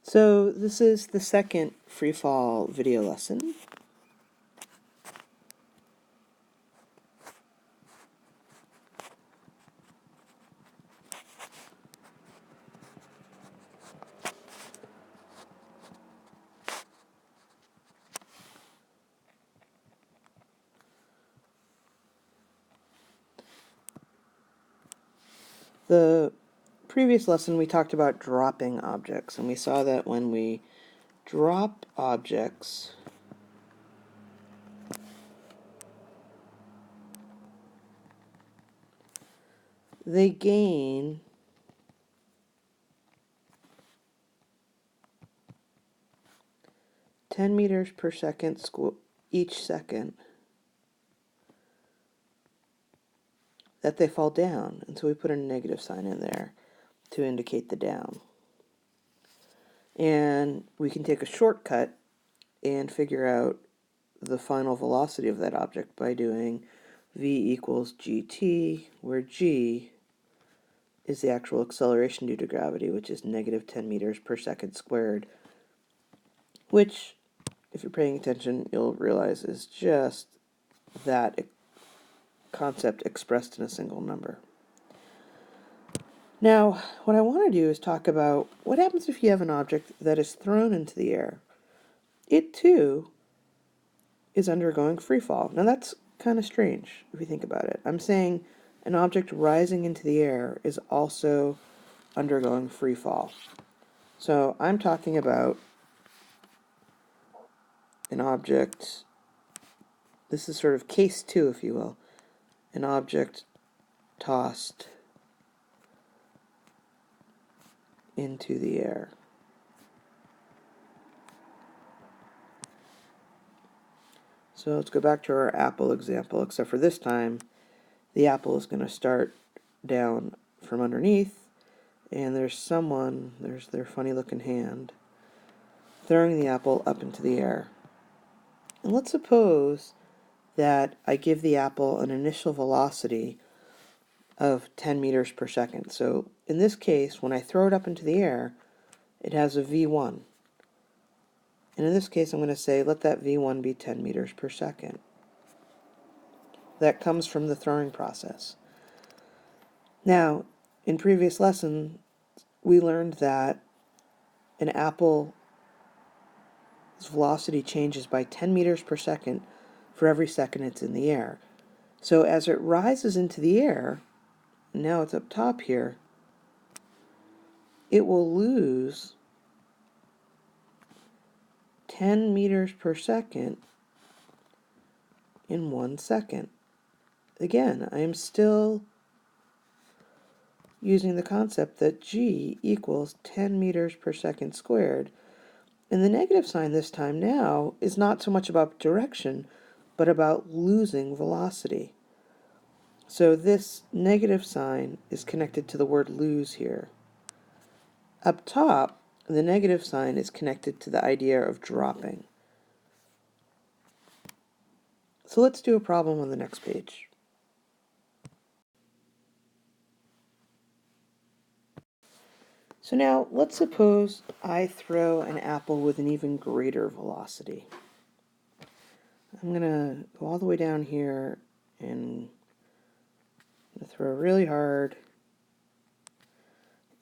So this is the second free fall video lesson. The previous lesson we talked about dropping objects, and we saw that when we drop objects, they gain (10 meters per second each second that they fall down. And so we put a negative sign in there to indicate the down. And we can take a shortcut and figure out the final velocity of that object by doing v equals gt, where g is the actual acceleration due to gravity, which is negative 10 meters per second squared, which, if you're paying attention, you'll realize is just that concept expressed in a single number. Now, what I want to do is talk about what happens if you have an object that is thrown into the air. It, too, is undergoing free fall. Now, that's kind of strange if you think about it. I'm saying an object rising into the air is also undergoing free fall. So I'm talking about an object, this is sort of case 2, if you will, an object tossed into the air. So let's go back to our apple example, except for this time, the apple is going to start down from underneath, and there's their funny looking hand, throwing the apple up into the air. And let's suppose that I give the apple an initial velocity of 10 meters per second. So in this case, when I throw it up into the air, it has a v1. And in this case, I'm going to say, let that v1 be 10 meters per second. That comes from the throwing process. Now, in previous lessons, we learned that an apple's velocity changes by 10 meters per second for every second it's in the air. So as it rises into the air, now it's up top here, it will lose 10 meters per second in 1 second. Again, I am still using the concept that g equals 10 meters per second squared. And the negative sign this time now is not so much about direction, but about losing velocity. So this negative sign is connected to the word lose here. Up top, the negative sign is connected to the idea of dropping. So let's do a problem on the next page. So now, let's suppose I throw an apple with an even greater velocity. I'm going to go all the way down here and throw really hard.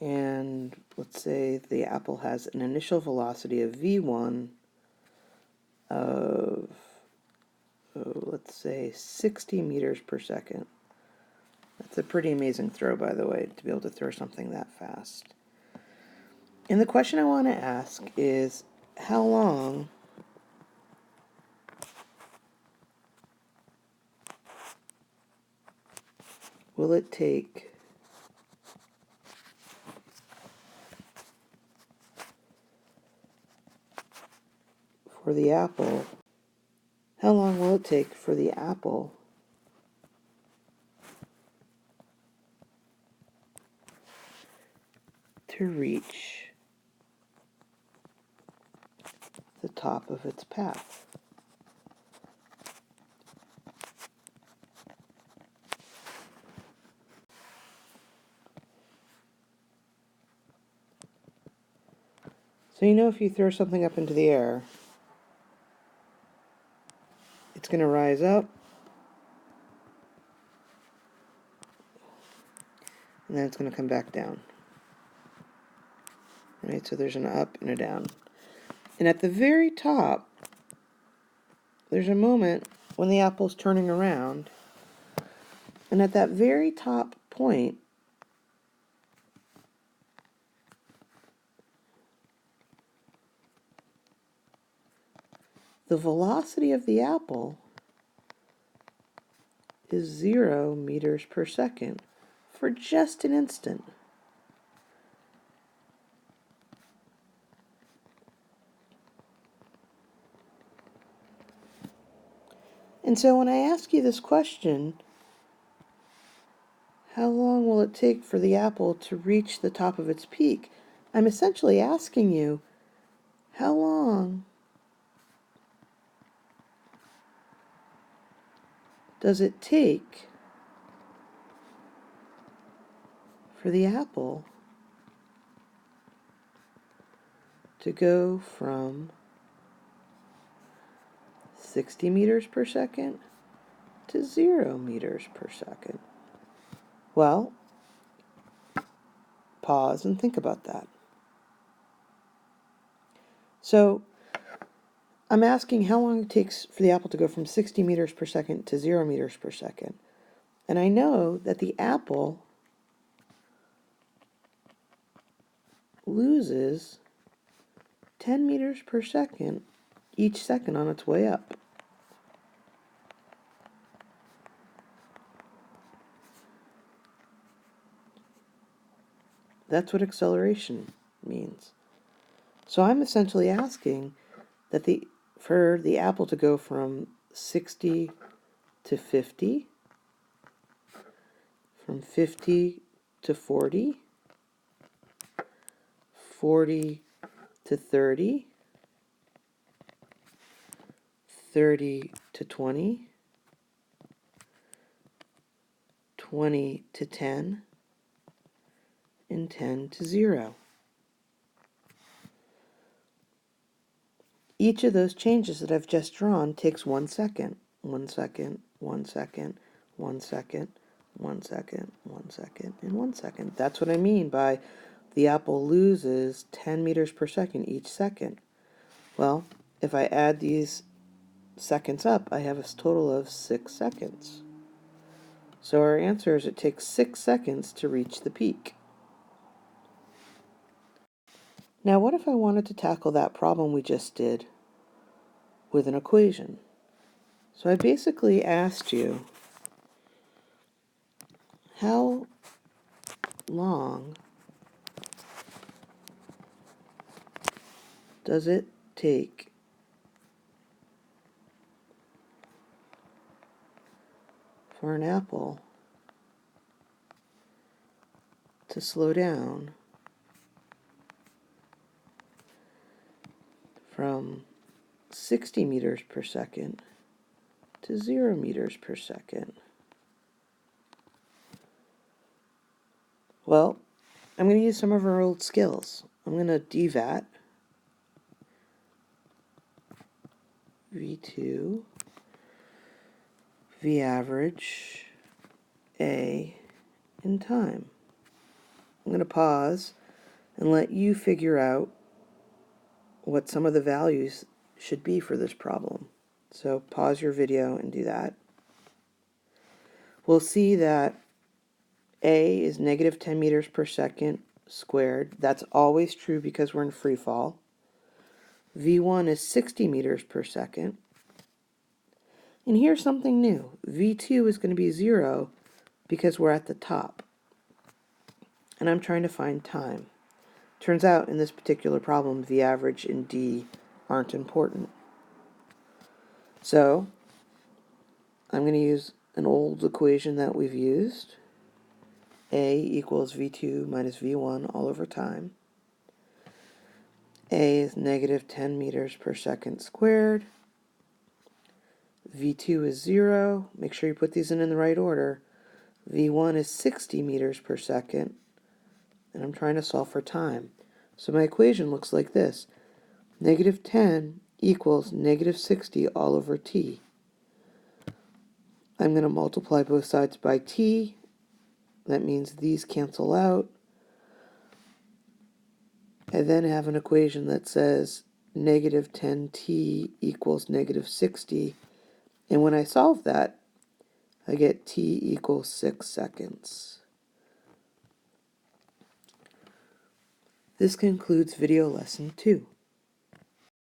And let's say the apple has an initial velocity of v1 of, let's say, 60 meters per second. That's a pretty amazing throw, by the way, to be able to throw something that fast. And the question I want to ask is, how long will it take for the apple, how long will it take for the apple to reach the top of its path? So So you know if you throw something up into the air, it's going to rise up, and then it's going to come back down. Right, so there's an up and a down. And at the very top, there's a moment when the apple's turning around, and at that very top point, the velocity of the apple is 0 meters per second for just an instant. And so when I ask you this question, how long will it take for the apple to reach the top of its peak? I'm essentially asking you, how long does it take for the apple to go from 60 meters per second to 0 meters per second? Well, pause and think about that. So I'm asking how long it takes for the apple to go from 60 meters per second to 0 meters per second. And I know that the apple loses 10 meters per second each second on its way up. That's what acceleration means. So I'm essentially asking that for the apple to go from 60 to 50, from 50 to 40, 40 to 30, 30 to 20, 20 to 10, and 10 to 0. Each of those changes that I've just drawn takes 1 second. 1 second, 1 second, 1 second, 1 second, 1 second, and 1 second. That's what I mean by the apple loses 10 meters per second each second. Well, if I add these seconds up, I have a total of 6 seconds. So our answer is it takes 6 seconds to reach the peak. Now what if I wanted to tackle that problem we just did with an equation? So I basically asked you, how long does it take for an apple to slow down from 60 meters per second to 0 meters per second? Well, I'm going to use some of our old skills. I'm going to dvat V2, V average, A, in time. I'm going to pause and let you figure out what some of the values should be for this problem. So pause your video and do that. We'll see that A is negative 10 meters per second squared. That's always true because we're in free fall. V1 is 60 meters per second. And here's something new. V2 is going to be 0 because we're at the top. And I'm trying to find time. Turns out in this particular problem, V average and D aren't important. So I'm going to use an old equation that we've used. A equals V2 minus V1 all over time. A is negative 10 meters per second squared. V2 is 0. Make sure you put these in the right order. V1 is 60 meters per second. And I'm trying to solve for time. So my equation looks like this. Negative 10 equals negative 60 all over t. I'm going to multiply both sides by t. That means these cancel out. I then have an equation that says negative 10t equals negative 60. And when I solve that, I get t equals 6 seconds. This concludes video lesson 2.